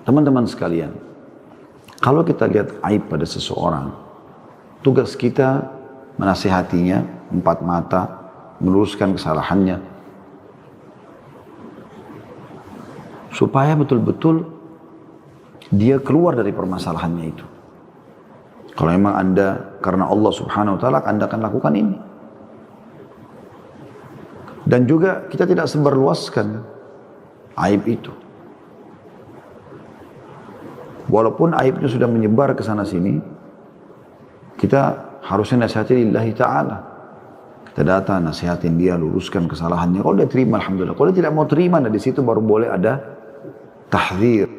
Teman-teman sekalian, kalau kita lihat aib pada seseorang, tugas kita menasihatinya, empat mata, meluruskan kesalahannya, supaya betul-betul dia keluar dari permasalahannya itu. Kalau memang Anda, karena Allah subhanahu wa ta'ala, Anda akan lakukan ini. Dan juga kita tidak sebarluaskan aib itu. Walaupun aibnya sudah menyebar ke sana sini, kita harusnya nasihati lillahi ta'ala. Kita datang, nasihatin dia, luruskan kesalahannya. Kalau dia terima, alhamdulillah. Kalau dia tidak mau terima, dari situ baru boleh ada tahdzir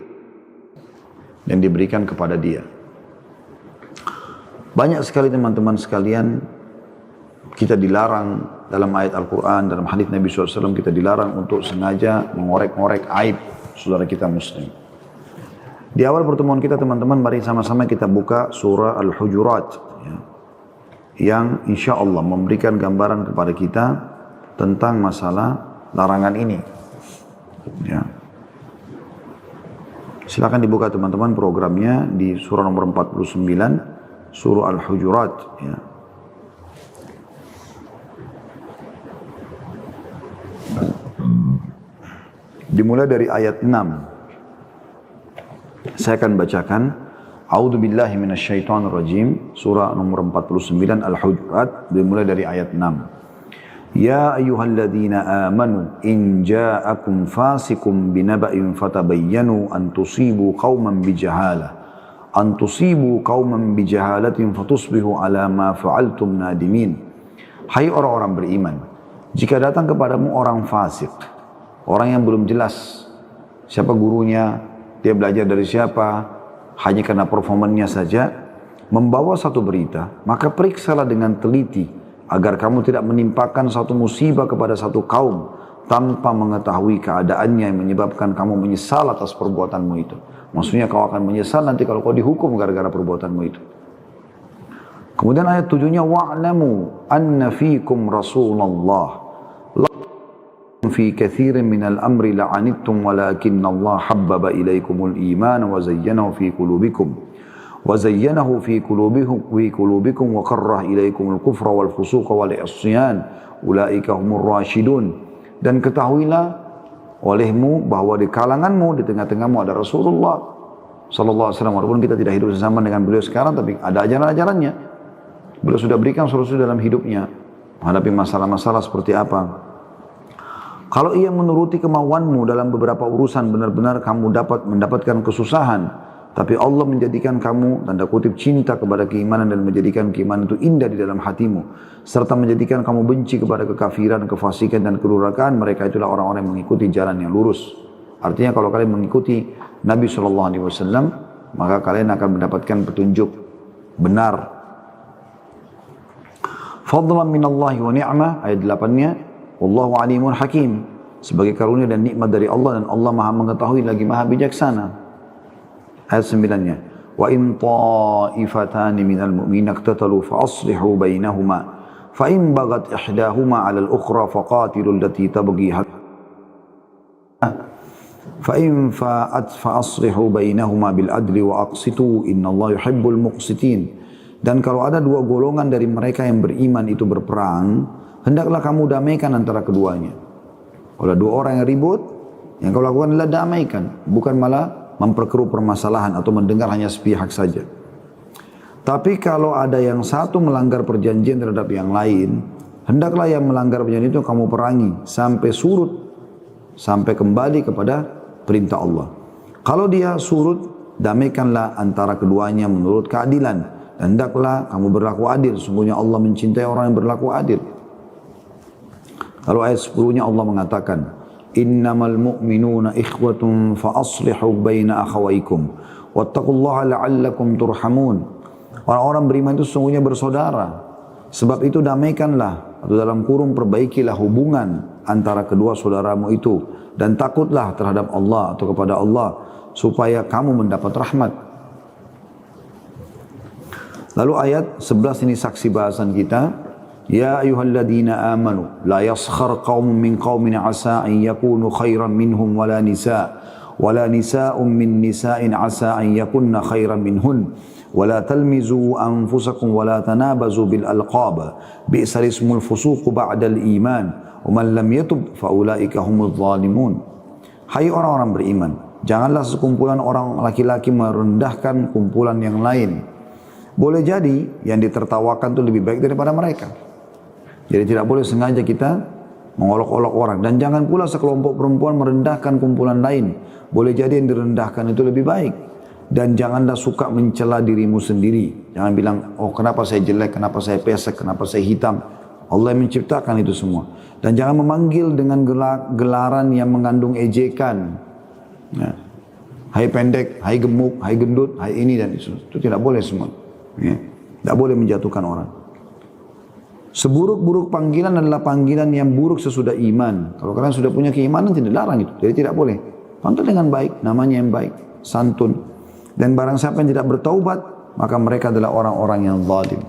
yang diberikan kepada dia. Banyak sekali teman-teman sekalian, kita dilarang dalam ayat Al-Quran, dalam hadits Nabi SAW, kita dilarang untuk sengaja mengorek-ngorek aib saudara kita muslim. Di awal pertemuan kita teman-teman, mari sama-sama kita buka surah Al-Hujurat, ya, yang insya Allah memberikan gambaran kepada kita tentang masalah larangan ini. Ya. Silakan dibuka teman-teman programnya di surah nomor 49, surah Al-Hujurat. Ya. Dimulai dari ayat 6. Saya akan bacakan. A'udzu billahi minasyaitonir rajim, surah nomor 49 Al-Hujurat, dimulai dari ayat 6. Ya ayyuhalladzina amanu in ja'akum fasikum binaba'in fatabayyanu an tusibu qauman bijahalatin fatusbihu ala ma fa'altum nadimin. Hai orang-orang beriman, jika datang kepadamu orang fasik, orang yang belum jelas siapa gurunya, dia belajar dari siapa, hanya karena performannya saja, membawa satu berita, maka periksalah dengan teliti, agar kamu tidak menimpakan satu musibah kepada satu kaum, tanpa mengetahui keadaannya yang menyebabkan kamu menyesal atas perbuatanmu itu. Maksudnya kau akan menyesal nanti kalau kau dihukum gara-gara perbuatanmu itu. Kemudian ayat 7-nya, wa'lamu anna fikum Rasulullah fi katsirin minal amri la'anittum walakinna Allah habbaba ilaikumul iman wa zayyanahu fi qulubikum wa karraha ilaikumul kufra wal fusuqa wal isyan ulaika humur rasyidun. Dan ketahuilah olehmu bahwa di kalanganmu, di tengah-tengahmu ada Rasulullah sallallahu alaihi wasallam. Walaupun kita tidak hidup bersama dengan beliau sekarang, tapi ada ajaran-ajarannya. Beliau sudah berikan solusi dalam hidupnya menghadapi masalah-masalah seperti apa. Kalau ia menuruti kemauanmu dalam beberapa urusan, benar-benar kamu dapat mendapatkan kesusahan. Tapi Allah menjadikan kamu, tanda kutip, cinta kepada keimanan dan menjadikan keimanan itu indah di dalam hatimu. Serta menjadikan kamu benci kepada kekafiran, kefasikan dan kedurhakaan. Mereka itulah orang-orang yang mengikuti jalan yang lurus. Artinya kalau kalian mengikuti Nabi SAW, maka kalian akan mendapatkan petunjuk benar. Fadlan minallahi wa ni'mah, ayat 8-nya. Wallahu alimun hakim, sebagai karunia dan nikmat dari Allah, dan Allah maha mengetahui lagi maha bijaksana. Ayat 9-nya, wa in ta'ifatani minal mu'minin iqtatalu fa aslihu bainahuma fa in bagat ihdahuma 'ala al-ukhra faqatilu allati tabghi fa in fa'at fa aslihu bainahuma bil adli wa aqsitu innallaha yuhibbul muqsitin. Dan kalau ada dua golongan dari mereka yang beriman itu berperang, hendaklah kamu damaikan antara keduanya. Kalau dua orang yang ribut, yang kau lakukan adalah damaikan, bukan malah memperkeruh permasalahan atau mendengar hanya sepihak saja. Tapi kalau ada yang satu melanggar perjanjian terhadap yang lain, hendaklah yang melanggar perjanjian itu kamu perangi sampai surut, sampai kembali kepada perintah Allah. Kalau dia surut, damaikanlah antara keduanya menurut keadilan. Dan hendaklah kamu berlaku adil, sesungguhnya Allah mencintai orang yang berlaku adil. Lalu ayat 10-nya Allah mengatakan, innamal mu'minuna ikhwatun fa aslihu baina akhawaykum wattaqullaha la'allakum turhamun. Orang-orang beriman itu sesungguhnya bersaudara, sebab itu damaikanlah, atau dalam kurung perbaikilah hubungan antara kedua saudaramu itu, dan takutlah terhadap Allah atau kepada Allah supaya kamu mendapat rahmat. Lalu ayat 11 ini saksi bahasan kita. Ya ayyuhalladzina amanu la yaskhar qaumun min qaumin asa an yakunu khairan minhum wala nisa wala nisa'un min nisa'in asa an yakunna khairan minhun wala talmizu anfusakum wala tanabazu bil alqab bi'sal ismul fusuq ba'dal iman wa man lam yatub fa ulaika humudz zalimun. Hai orang-orang beriman, janganlah sekumpulan orang laki-laki merendahkan kumpulan yang lain. Boleh jadi yang ditertawakan itu lebih baik daripada mereka. Jadi tidak boleh sengaja kita mengolok-olok orang. Dan jangan pula sekelompok perempuan merendahkan kumpulan lain. Boleh jadi yang direndahkan itu lebih baik. Dan janganlah suka mencela dirimu sendiri. Jangan bilang, oh kenapa saya jelek, kenapa saya pesek, kenapa saya hitam. Allah yang menciptakan itu semua. Dan jangan memanggil dengan gelaran yang mengandung ejekan. Ya. Hai pendek, hai gemuk, hai gendut, hai ini dan itu. Itu tidak boleh semua. Ya. Tidak boleh menjatuhkan orang. Seburuk-buruk panggilan adalah panggilan yang buruk sesudah iman. Kalau kalian sudah punya keimanan tidak larang itu. Jadi tidak boleh. Panggil dengan baik, namanya yang baik, santun. Dan barang siapa yang tidak bertaubat, maka mereka adalah orang-orang yang zalim.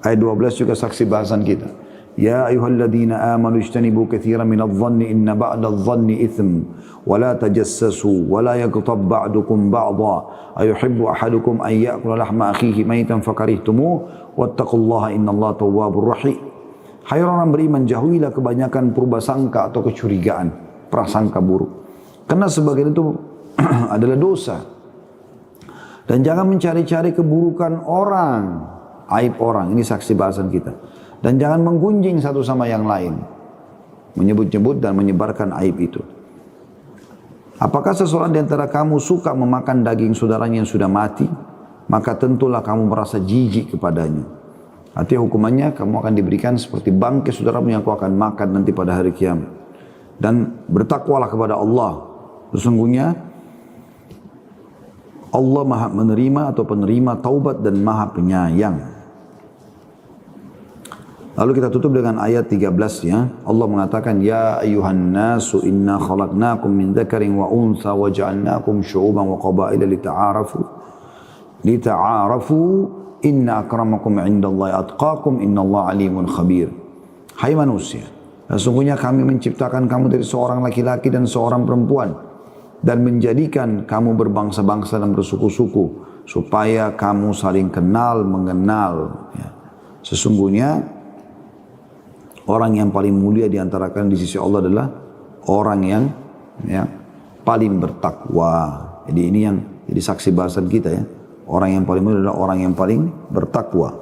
Ayat 12 juga saksi bahasan kita. Ya ayyuhalladzina amanu ijtanibu katsiran minadh-dhanni inna ba'dadh-dhanni itsm wa la tajassasu wa la yaghtab ba'dukum ba'dha ayuhibbu ahadukum an ya'kula lahma akhihi maytan fakarihtumuh wattaqullaha innallaha tawwabur rahim. Hai orang beriman, jauhilah kebanyakan prasangka atau kecurigaan, prasangka buruk. Karena sebagian itu adalah dosa. Dan jangan mencari-cari keburukan orang, aib orang. Ini saksi bahasan kita. Dan jangan menggunjing satu sama yang lain. Menyebut-nyebut dan menyebarkan aib itu. Apakah seseorang di antara kamu suka memakan daging saudaranya yang sudah mati? Maka tentulah kamu merasa jijik kepadanya. Artinya hukumannya kamu akan diberikan seperti bangkai saudaramu yang kau akan makan nanti pada hari kiamat. Dan bertakwalah kepada Allah. Sesungguhnya Allah maha menerima atau penerima taubat dan maha penyayang. Lalu kita tutup dengan ayat 13 ya. Allah mengatakan, Ya ayuhan nasu inna khalaqnakum min dzakarin wa untha wa ja'alnakum syu'uban wa qabaila lita'arafu. Lita'arafu inna akramakum indallahi atqakum innallaha alimun khabir. Hai manusia, sesungguhnya kami menciptakan kamu dari seorang laki-laki dan seorang perempuan dan menjadikan kamu berbangsa-bangsa dan bersuku-suku supaya kamu saling kenal mengenal. Ya. Sesungguhnya orang yang paling mulia di antara kalian di sisi Allah adalah orang yang paling bertakwa. Jadi ini yang jadi saksi bahasan kita ya. Orang yang paling mulia adalah orang yang paling bertakwa.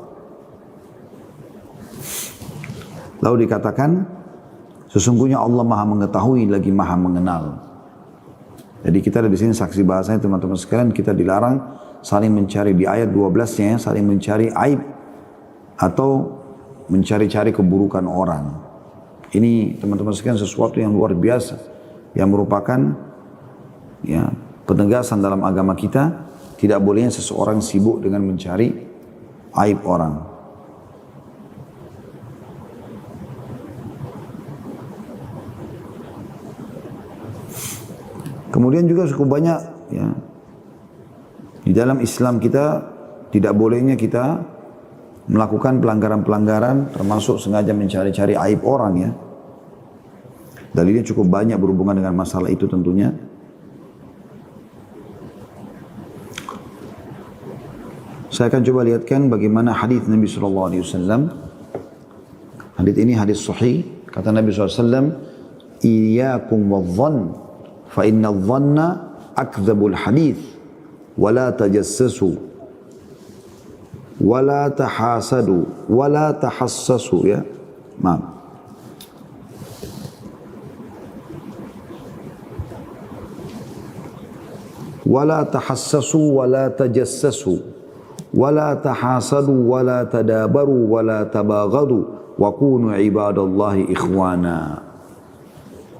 Lalu dikatakan, sesungguhnya Allah maha mengetahui lagi maha mengenal. Jadi kita ada di sini saksi bahasanya teman-teman sekalian, kita dilarang saling mencari di ayat 12-nya, saling mencari aib atau mencari-cari keburukan orang. Ini teman-teman sekalian sesuatu yang luar biasa, yang merupakan ya, penegasan dalam agama kita. Tidak bolehnya seseorang sibuk dengan mencari aib orang. Kemudian juga cukup banyak ya, di dalam Islam kita tidak bolehnya kita melakukan pelanggaran-pelanggaran termasuk sengaja mencari-cari aib orang ya. Dalilnya cukup banyak berhubungan dengan masalah itu tentunya. Saya akan coba lihatkan bagaimana hadis Nabi SAW. Hadis ini hadis sahih. Kata Nabi SAW, Iyakum wadh-dhann, fa inna adh-dhanna akdzabul hadith, wa la tajassasu, wa la tahasadu, wa la tahassasu ya. Maaf. Wa la tahassasu, wa la tajassasu. Wala tahasadu wala tadabaru wala tabaghadu wa kunu ibadallahi ikhwana.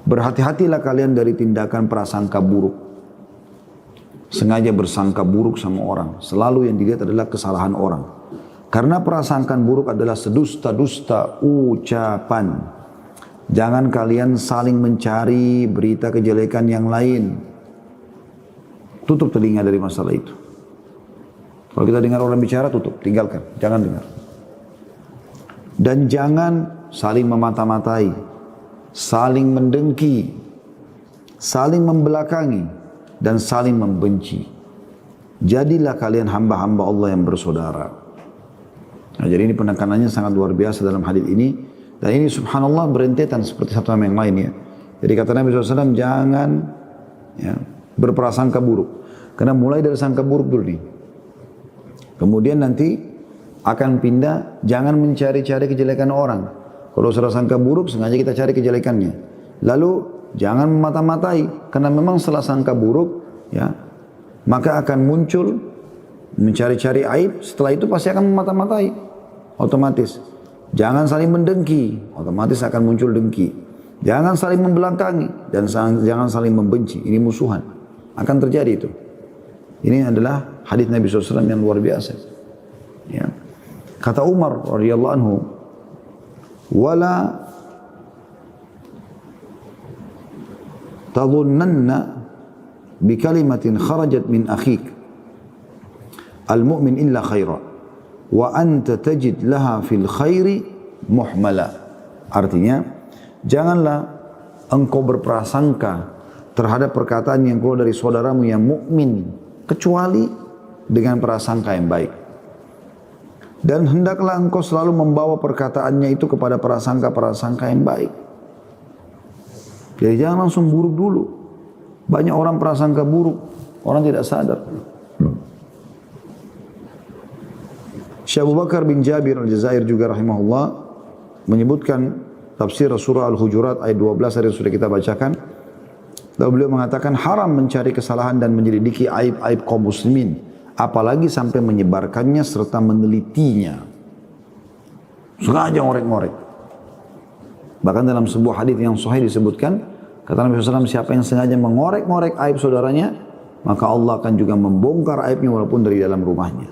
Berhati-hatilah kalian dari tindakan prasangka buruk. Sengaja bersangka buruk sama orang. Selalu yang dilihat adalah kesalahan orang. Karena prasangkaan buruk adalah sedusta-dusta ucapan. Jangan kalian saling mencari berita kejelekan yang lain. Tutup telinga dari masalah itu. Kalau kita dengar orang bicara, tutup, tinggalkan, jangan dengar. Dan jangan saling memata-matai, saling mendengki, saling membelakangi. dan saling membenci. Jadilah kalian hamba-hamba Allah yang bersaudara. Nah, jadi ini penekanannya sangat luar biasa dalam hadis ini. Dan ini subhanallah berentetan seperti satu sama yang lain ya. Jadi kata Nabi SAW, jangan ya, berprasangka buruk. Karena mulai dari sangka buruk dulu nih. Kemudian nanti akan pindah, jangan mencari-cari kejelekan orang. Kalau sudah sangka buruk, sengaja kita cari kejelekannya. Lalu jangan memata-matai, karena memang setelah sangka buruk, ya, maka akan muncul mencari-cari aib. Setelah itu pasti akan memata-matai, otomatis. Jangan saling mendengki, otomatis akan muncul dengki. Jangan saling membelakangi dan jangan saling membenci. Ini musuhan, akan terjadi itu. Ini adalah hadis Nabi SAW yang luar biasa. Ya. Kata Umar radhiyallahu anhu, wala tadhunnanna bi kalimatin kharajat min akhik al-mu'min illa khaira wa anta tajid laha fil khairi muhmala. Artinya, janganlah engkau berprasangka terhadap perkataan yang keluar dari saudaramu yang mukmin kecuali dengan prasangka yang baik. Dan hendaklah engkau selalu membawa perkataannya itu kepada prasangka-prasangka yang baik. Jadi jangan langsung buruk dulu. Banyak orang prasangka buruk, orang tidak sadar. Syekh Abu Bakar bin Jabir Al-Jazair juga rahimahullah menyebutkan tafsir surah Al-Hujurat ayat 12 yang sudah kita bacakan. Lalu beliau mengatakan haram mencari kesalahan dan menyelidiki aib-aib kaum muslimin, apalagi sampai menyebarkannya serta menelitinya. Sengaja ngorek-ngorek. Bahkan dalam sebuah hadis yang sahih disebutkan, kata Nabi SAW, siapa yang sengaja mengorek-ngorek aib saudaranya, maka Allah akan juga membongkar aibnya walaupun dari dalam rumahnya.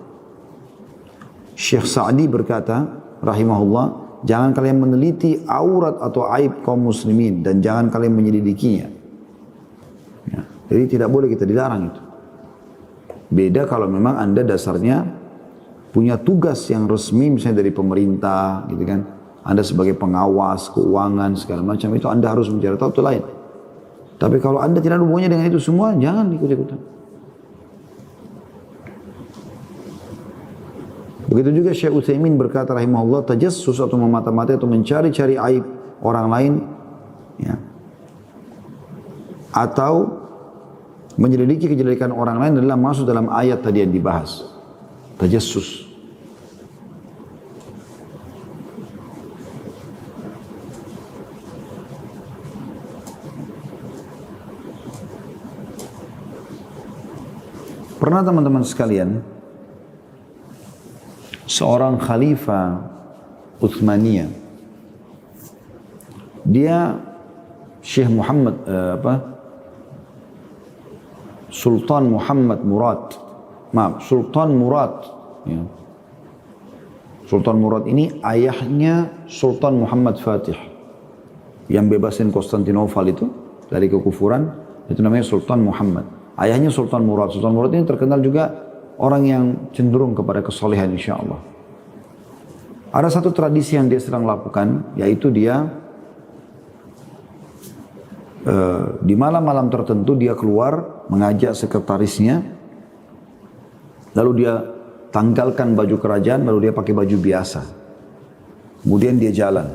Syekh Sa'di berkata, rahimahullah, jangan kalian meneliti aurat atau aib kaum muslimin dan jangan kalian menyelidikinya. Ya, jadi tidak boleh kita dilarang itu. Beda kalau memang anda dasarnya punya tugas yang resmi misalnya dari pemerintah gitu kan. Anda sebagai pengawas keuangan segala macam itu anda harus mencari tahu itu lain. Tapi kalau anda tidak ada hubungannya dengan itu semua, jangan ikut-ikutan. Begitu juga Syekh Utsaimin berkata rahimahullah, tajassus atau memata-matai atau mencari-cari aib orang lain ya, atau menyelidiki kejelekan orang lain adalah masuk dalam ayat tadi yang dibahas. Tajassus. Pernah teman-teman sekalian, seorang khalifah Utsmaniyah, dia Syekh Muhammad Sultan Muhammad Murad, Sultan Murad. Ya. Sultan Murad ini ayahnya Sultan Muhammad Fatih yang bebasin Konstantinopel itu dari kekufuran, itu namanya Sultan Muhammad. Ayahnya Sultan Murad. Sultan Murad ini terkenal juga orang yang cenderung kepada kesolehan insyaAllah. Ada satu tradisi yang dia sedang lakukan, yaitu dia di malam-malam tertentu dia keluar mengajak sekretarisnya, lalu dia tanggalkan baju kerajaan, lalu dia pakai baju biasa. Kemudian dia jalan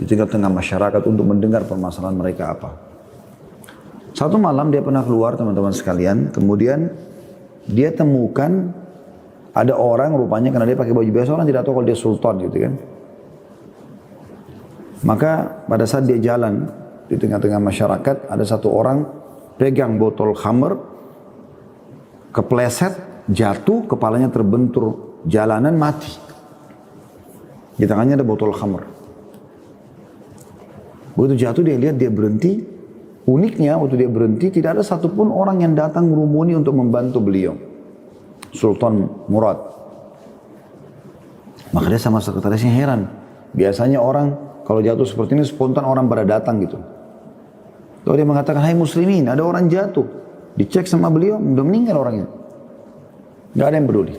di tengah-tengah masyarakat untuk mendengar permasalahan mereka apa. Satu malam dia pernah keluar teman-teman sekalian, kemudian dia temukan ada orang rupanya karena dia pakai baju biasa, orang tidak tahu kalau dia sultan gitu kan. Maka pada saat dia jalan di tengah-tengah masyarakat, ada satu orang pegang botol khamr, kepleset, jatuh, kepalanya terbentur jalanan, mati. Di tangannya ada botol khamr. Begitu jatuh dia lihat, dia berhenti. Uniknya waktu dia berhenti, tidak ada satupun orang yang datang merumuni untuk membantu beliau, Sultan Murad. Maka dia sama sekretarisnya heran. Biasanya orang kalau jatuh seperti ini spontan orang pada datang gitu. Lalu dia mengatakan, hai muslimin, ada orang jatuh. Dicek sama beliau, udah meninggal orangnya. Gak ada yang peduli.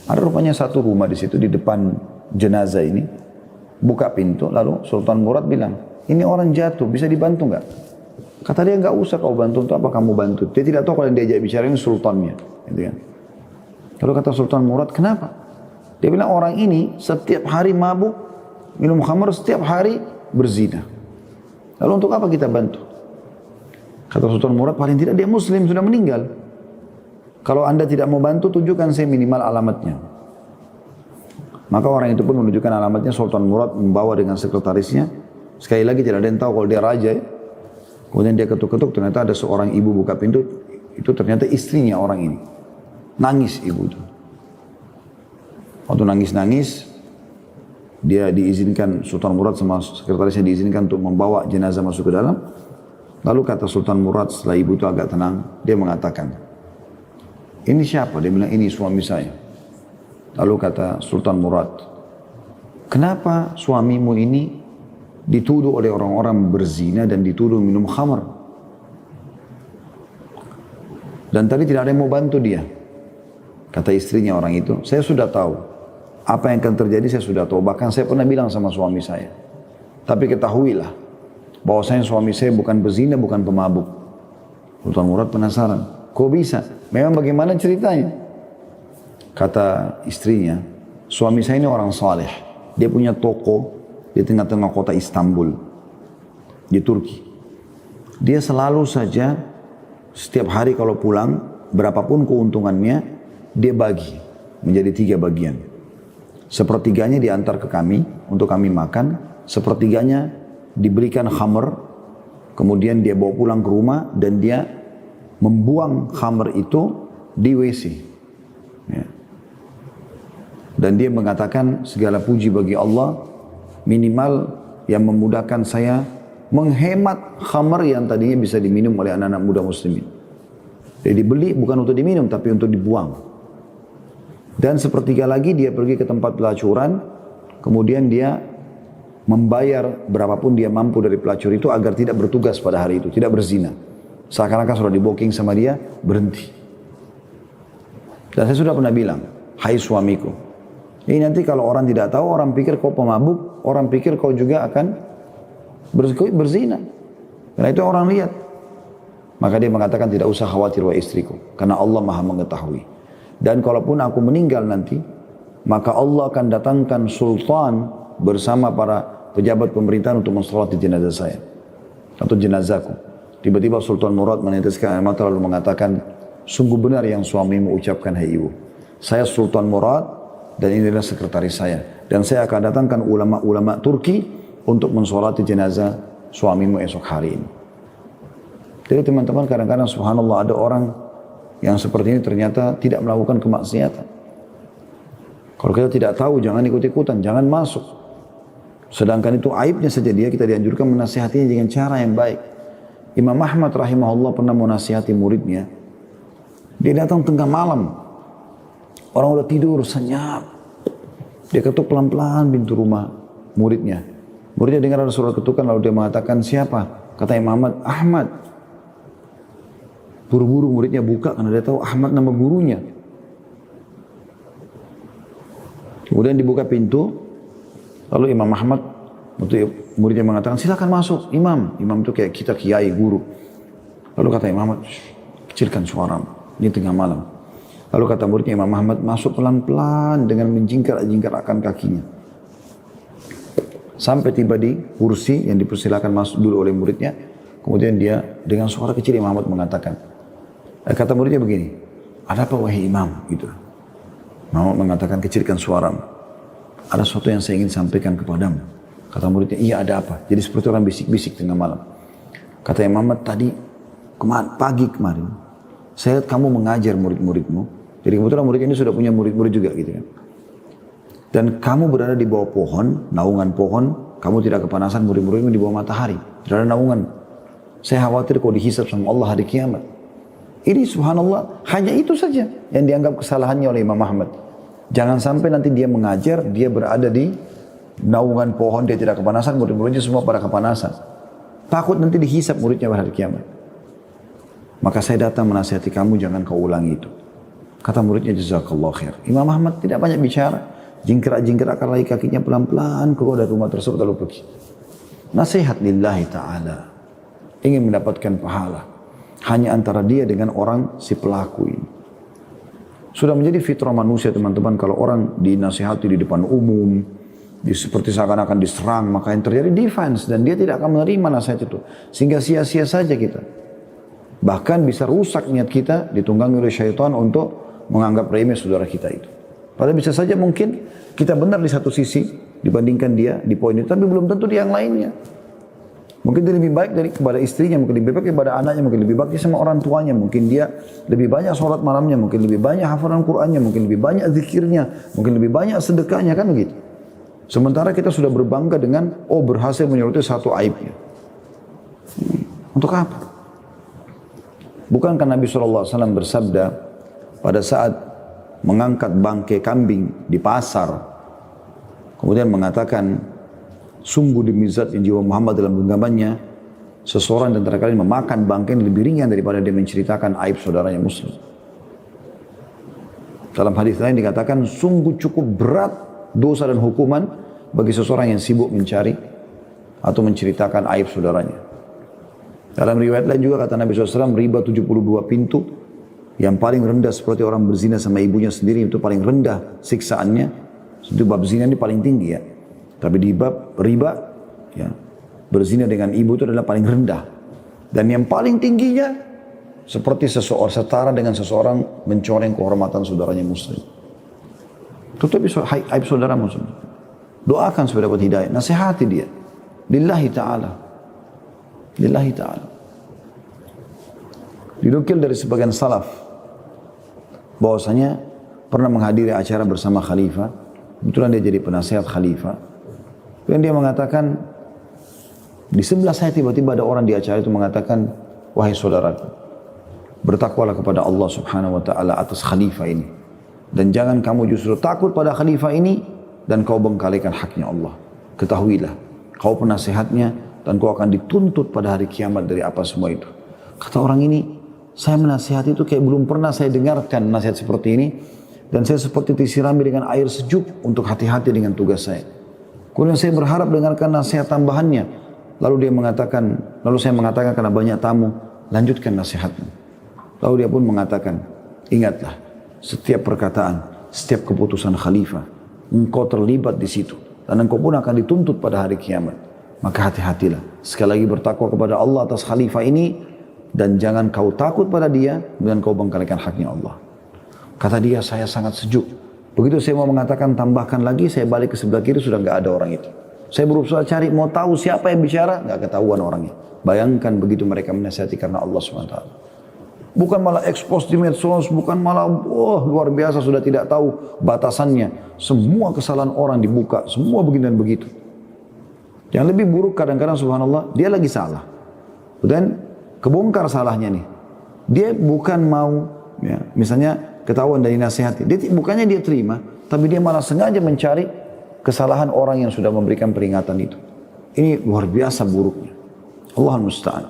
Ada rupanya satu rumah di situ di depan jenazah ini. Buka pintu, lalu Sultan Murad bilang, ini orang jatuh, bisa dibantu nggak? Kata dia, enggak usah kau bantu, untuk apa kamu bantu? Dia tidak tahu kalau yang diajak bicara ini sultannya. Gitu kan. Lalu kata Sultan Murad, kenapa? Dia bilang, orang ini setiap hari mabuk, minum khamar, setiap hari berzina. Lalu untuk apa kita bantu? Kata Sultan Murad, paling tidak dia muslim, sudah meninggal. Kalau anda tidak mau bantu, tunjukkan saya minimal alamatnya. Maka orang itu pun menunjukkan alamatnya. Sultan Murad membawa dengan sekretarisnya. Sekali lagi tidak ada yang tahu kalau dia raja. Kemudian dia ketuk-ketuk, ternyata ada seorang ibu buka pintu. Itu ternyata istrinya orang ini. Nangis ibu itu. Waktu nangis-nangis, dia diizinkan, Sultan Murad sama sekretarisnya diizinkan untuk membawa jenazah masuk ke dalam. Lalu kata Sultan Murad setelah ibu itu agak tenang, dia mengatakan, ini siapa? Dia bilang, ini suami saya. Lalu kata Sultan Murad, kenapa suamimu ini dituduh oleh orang-orang berzina dan dituduh minum khamar? Dan tadi tidak ada yang mau bantu dia. Kata istrinya orang itu, saya sudah tahu. Apa yang akan terjadi saya sudah tahu. Bahkan saya pernah bilang sama suami saya. Tapi ketahuilah, bahwasanya suami saya bukan berzina, bukan pemabuk. Sultan Murad penasaran, kok bisa? Memang bagaimana ceritanya? Kata istrinya, suami saya ini orang saleh. Dia punya toko di tengah-tengah kota Istanbul, di Turki. Dia selalu saja, setiap hari kalau pulang, berapapun keuntungannya, dia bagi menjadi 3 bagian. Sepertiganya diantar ke kami, untuk kami makan. Sepertiganya diberikan khamr, kemudian dia bawa pulang ke rumah, dan dia membuang khamr itu di WC. Ya. Dan dia mengatakan, segala puji bagi Allah, minimal yang memudahkan saya menghemat khamr yang tadinya bisa diminum oleh anak-anak muda muslimin. Jadi dibeli bukan untuk diminum, tapi untuk dibuang. Dan sepertiga lagi dia pergi ke tempat pelacuran, kemudian dia membayar berapapun dia mampu dari pelacur itu agar tidak bertugas pada hari itu, tidak berzina. Seakan-akan sudah diboking sama dia, berhenti. Dan saya sudah pernah bilang, hai suamiku, ini nanti kalau orang tidak tahu, orang pikir kau pemabuk, orang pikir kau juga akan berzina. Karena itu orang lihat. Maka dia mengatakan, tidak usah khawatir wahai istriku, karena Allah maha mengetahui. Dan kalaupun aku meninggal nanti, maka Allah akan datangkan sultan bersama para pejabat pemerintahan untuk mensolati jenazah saya atau jenazahku. Tiba-tiba Sultan Murad meneteskan air mata lalu mengatakan, sungguh benar yang suamimu ucapkan, hai ibu. Saya Sultan Murad dan ini adalah sekretaris saya. Dan saya akan datangkan ulama-ulama Turki untuk mensolati jenazah suamimu esok hari ini. Jadi teman-teman, kadang-kadang subhanallah ada orang yang seperti ini ternyata tidak melakukan kemaksiatan. Kalau kita tidak tahu, jangan ikut-ikutan, jangan masuk. Sedangkan itu aibnya saja dia, kita dianjurkan menasihatinya dengan cara yang baik. Imam Ahmad rahimahullah pernah menasihati muridnya. Dia datang tengah malam. Orang udah tidur, senyap. Dia ketuk pelan-pelan pintu rumah muridnya. Muridnya dengar ada suara ketukan, lalu dia mengatakan, siapa? Kata Imam Ahmad, Ahmad. Buru-buru muridnya buka karena dia tahu Ahmad nama gurunya. Kemudian dibuka pintu, lalu Imam Ahmad, muridnya mengatakan, silakan masuk Imam. Imam itu kayak kita kiai, guru. Lalu kata Imam Ahmad, kecilkan suaramu, ini tengah malam. Lalu kata muridnya Imam Ahmad, masuk pelan-pelan dengan menjingkar-jingkarkan kakinya. Sampai tiba di kursi yang dipersilakan masuk dulu oleh muridnya. Kemudian dia dengan suara kecil Imam Ahmad mengatakan, kata muridnya begini, ada apa wahai imam? Gitu. Imam Ahmad mengatakan, kecilkan suaramu. Ada sesuatu yang saya ingin sampaikan kepadamu. Kata muridnya, iya ada apa? Jadi seperti orang bisik-bisik tengah malam. Kata Imam Ahmad, tadi pagi kemarin, saya lihat kamu mengajar murid-muridmu. Jadi kebetulan murid ini sudah punya murid-murid juga gitu kan. Dan kamu berada di bawah pohon, naungan pohon, kamu tidak kepanasan, murid-muridmu di bawah matahari. Tidak ada naungan. Saya khawatir kau dihisab sama Allah hari kiamat. Ini subhanallah, hanya itu saja yang dianggap kesalahannya oleh Imam Ahmad. Jangan sampai nanti dia mengajar, dia berada di naungan pohon, dia tidak kepanasan, murid-muridnya semua pada kepanasan. Takut nanti dihisab muridnya pada hari kiamat. Maka saya datang menasihati kamu, jangan kau ulangi itu. Kata muridnya, jazakallah khair. Imam Ahmad tidak banyak bicara. Jingkrak-jingkrakkan lagi kakinya pelan-pelan keluar dari rumah tersebut lalu pergi. Nasihat lillahi ta'ala. ingin mendapatkan pahala. Hanya antara dia dengan orang si pelaku ini. Sudah menjadi fitrah manusia teman-teman, kalau orang dinasihati di depan umum, seperti seakan-akan diserang, maka yang terjadi defense, dan dia tidak akan menerima nasihat itu. Sehingga sia-sia saja kita. Bahkan bisa rusak niat kita, ditunggangi oleh syaitan untuk menganggap remeh saudara kita itu. Padahal bisa saja mungkin kita benar di satu sisi dibandingkan dia di poin itu, tapi belum tentu di yang lainnya. Mungkin dia lebih baik dari kepada istrinya, mungkin lebih baik kepada anaknya, mungkin lebih baik sama orang tuanya, mungkin dia lebih banyak sholat malamnya, mungkin lebih banyak hafalan Qur'annya, mungkin lebih banyak zikirnya, mungkin lebih banyak sedekahnya, kan begitu. Sementara kita sudah berbangga dengan, berhasil menyoroti satu aibnya. Untuk apa? Bukankah Nabi SAW bersabda pada saat mengangkat bangkai kambing di pasar, kemudian mengatakan, sungguh demi zat yang jiwa Muhammad dalam genggamannya, seseorang di antara kalian memakan bangkai lebih ringan daripada dia menceritakan aib saudaranya muslim. Dalam hadis lain dikatakan, sungguh cukup berat dosa dan hukuman bagi seseorang yang sibuk mencari atau menceritakan aib saudaranya. Dalam riwayat lain juga kata Nabi SAW, riba 72 pintu, yang paling rendah seperti orang berzina sama ibunya sendiri, itu paling rendah siksaannya. Itu bab zina ini paling tinggi ya. Tapi di bab riba, ya, berzina dengan ibu itu adalah paling rendah. Dan yang paling tingginya, seperti seseorang setara dengan seseorang mencoreng kehormatan saudaranya muslim. Tutupi aib saudara muslim. Doakan supaya dapat hidayah, nasihati dia. Lillahi ta'ala. Lillahi ta'ala. Dinukil dari sebagian salaf, bahwasanya pernah menghadiri acara bersama khalifah. Kebetulan dia jadi penasihat khalifah. Dan dia mengatakan, di sebelah saya tiba-tiba ada orang di acara itu mengatakan, wahai saudaraku, bertakwalah kepada Allah subhanahu wa ta'ala atas khalifah ini. Dan jangan kamu justru takut pada khalifah ini, dan kau bengkalikan haknya Allah. Ketahuilah, kau penasihatnya, dan kau akan dituntut pada hari kiamat dari apa semua itu. Kata orang ini, saya menasihati itu kayak belum pernah saya dengarkan nasihat seperti ini, dan saya seperti disirami dengan air sejuk untuk hati-hati dengan tugas saya. Kemudian saya berharap dengarkan nasihat tambahannya. Lalu saya mengatakan karena banyak tamu, lanjutkan nasihatmu. Lalu dia pun mengatakan, ingatlah, setiap perkataan, setiap keputusan khalifah, engkau terlibat di situ. Dan engkau pun akan dituntut pada hari kiamat. Maka hati-hatilah. Sekali lagi bertakwa kepada Allah atas khalifah ini, dan jangan kau takut pada dia, dan kau bengkalikan haknya Allah. Kata dia, saya sangat sejuk. Begitu saya mau mengatakan tambahkan lagi, saya balik ke sebelah kiri, sudah nggak ada orang itu. Saya berusaha cari, mau tahu siapa yang bicara, nggak ketahuan orangnya. Bayangkan begitu mereka menasihati karena Allah SWT. Bukan malah expose di medsos, bukan malah luar biasa sudah tidak tahu batasannya. Semua kesalahan orang dibuka, semua begini dan begitu. Yang lebih buruk kadang-kadang subhanallah, dia lagi salah. Dan kebongkar salahnya nih. Dia bukan mau, ya, misalnya ketahuan dari nasihati. Bukannya dia terima, tapi dia malah sengaja mencari kesalahan orang yang sudah memberikan peringatan itu. Ini luar biasa buruknya. Allahul musta'an.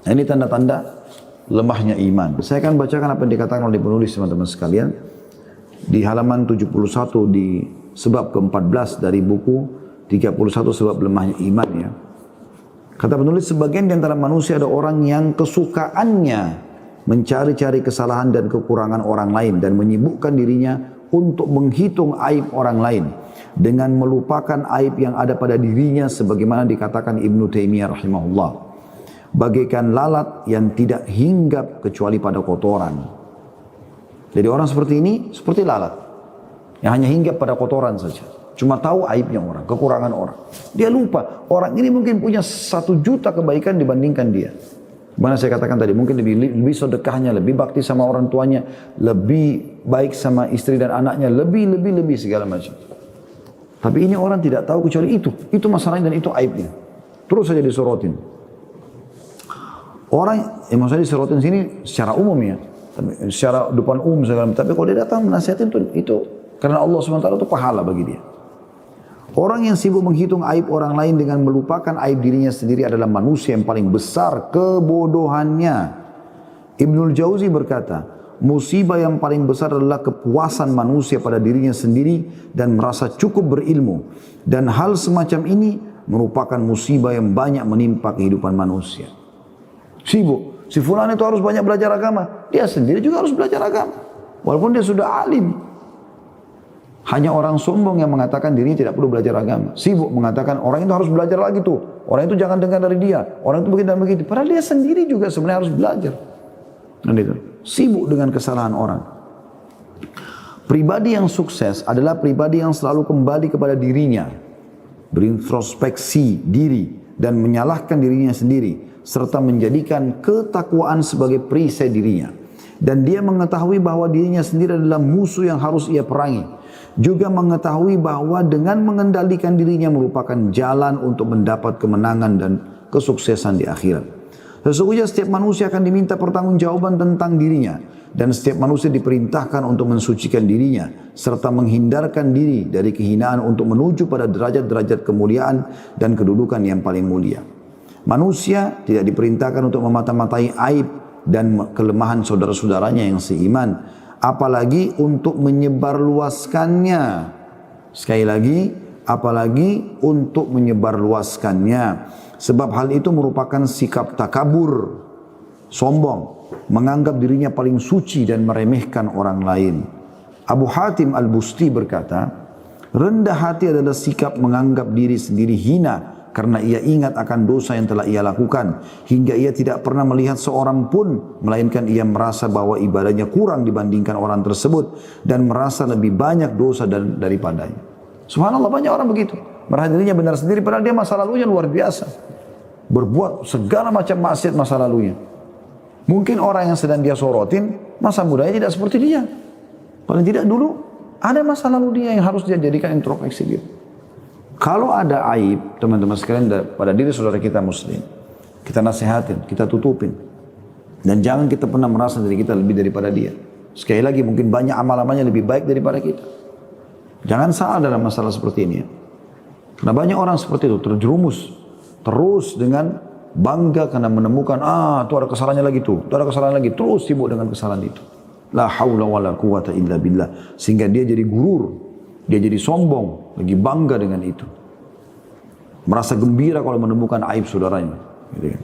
Nah, ini tanda-tanda lemahnya iman. Saya akan bacakan apa yang dikatakan oleh penulis teman-teman sekalian. Di halaman 71 di sebab ke-14 dari buku 31 sebab lemahnya iman ya. Kata penulis, sebagian di antara manusia ada orang yang kesukaannya mencari-cari kesalahan dan kekurangan orang lain dan menyibukkan dirinya untuk menghitung aib orang lain dengan melupakan aib yang ada pada dirinya, sebagaimana dikatakan Ibnu Taimiyah rahimahullah, bagaikan lalat yang tidak hinggap kecuali pada kotoran. Jadi orang seperti ini seperti lalat yang hanya hinggap pada kotoran saja, cuma tahu aibnya orang, kekurangan orang. Dia lupa orang ini mungkin punya 1 juta kebaikan dibandingkan dia. Mana saya katakan tadi, mungkin lebih sedekahnya, lebih bakti sama orang tuanya, lebih baik sama istri dan anaknya, lebih segala macam. Tapi ini orang tidak tahu kecuali itu masalahnya dan itu aibnya. Terus saja disorotin. Orang, maksudnya disorotin sini secara umum ya, secara depan umum segala macam. Tapi kalau dia datang menasihatin itu karena Allah SWT itu pahala bagi dia. Orang yang sibuk menghitung aib orang lain dengan melupakan aib dirinya sendiri adalah manusia yang paling besar kebodohannya. Ibnul Jauzi berkata, musibah yang paling besar adalah kepuasan manusia pada dirinya sendiri dan merasa cukup berilmu. Dan hal semacam ini merupakan musibah yang banyak menimpa kehidupan manusia. Sibuk. Si fulan itu harus banyak belajar agama. Dia sendiri juga harus belajar agama. Walaupun dia sudah alim. Hanya orang sombong yang mengatakan dirinya tidak perlu belajar agama. Sibuk mengatakan orang itu harus belajar lagi tuh. Orang itu jangan dengar dari dia. Orang itu begini dan begitu. Padahal dia sendiri juga sebenarnya harus belajar. Dan itu. Sibuk dengan kesalahan orang. Pribadi yang sukses adalah pribadi yang selalu kembali kepada dirinya. Berintrospeksi diri dan menyalahkan dirinya sendiri. Serta menjadikan ketakwaan sebagai perisai dirinya. Dan dia mengetahui bahwa dirinya sendiri adalah musuh yang harus ia perangi. Juga mengetahui bahwa dengan mengendalikan dirinya merupakan jalan untuk mendapat kemenangan dan kesuksesan di akhirat. Sesungguhnya setiap manusia akan diminta pertanggungjawaban tentang dirinya. Dan setiap manusia diperintahkan untuk mensucikan dirinya. Serta menghindarkan diri dari kehinaan untuk menuju pada derajat-derajat kemuliaan dan kedudukan yang paling mulia. Manusia tidak diperintahkan untuk memata-matai aib dan kelemahan saudara-saudaranya yang seiman. Apalagi untuk menyebarluaskannya. Sekali lagi, apalagi untuk menyebarluaskannya. Sebab hal itu merupakan sikap takabur, sombong, menganggap dirinya paling suci dan meremehkan orang lain. Abu Hatim Al-Busti berkata, rendah hati adalah sikap menganggap diri sendiri hina karena ia ingat akan dosa yang telah ia lakukan, hingga ia tidak pernah melihat seorang pun, melainkan ia merasa bahwa ibadahnya kurang dibandingkan orang tersebut, dan merasa lebih banyak dosa daripadanya. Subhanallah, banyak orang begitu, merasa dirinya benar sendiri, padahal dia masa lalunya luar biasa, berbuat segala macam maksiat masa lalunya. Mungkin orang yang sedang dia sorotin, masa mudanya tidak seperti dia, paling tidak dulu ada masa lalu dia yang harus dia jadikan introspeksi dia. Kalau ada aib, teman-teman sekalian, pada diri saudara kita muslim, kita nasihatin, kita tutupin. Dan jangan kita pernah merasa diri kita lebih daripada dia. Sekali lagi, mungkin banyak amal-amalnya lebih baik daripada kita. Jangan salah dalam masalah seperti ini. Karena banyak orang seperti itu, terjerumus. Terus dengan bangga karena menemukan, itu ada kesalahannya lagi tuh, itu ada kesalahan lagi. Terus sibuk dengan kesalahan itu. La haula wa la quwata illa billah. Sehingga dia jadi gurur. Dia jadi sombong, lagi bangga dengan itu. Merasa gembira kalau menemukan aib saudaranya. Gitu kan.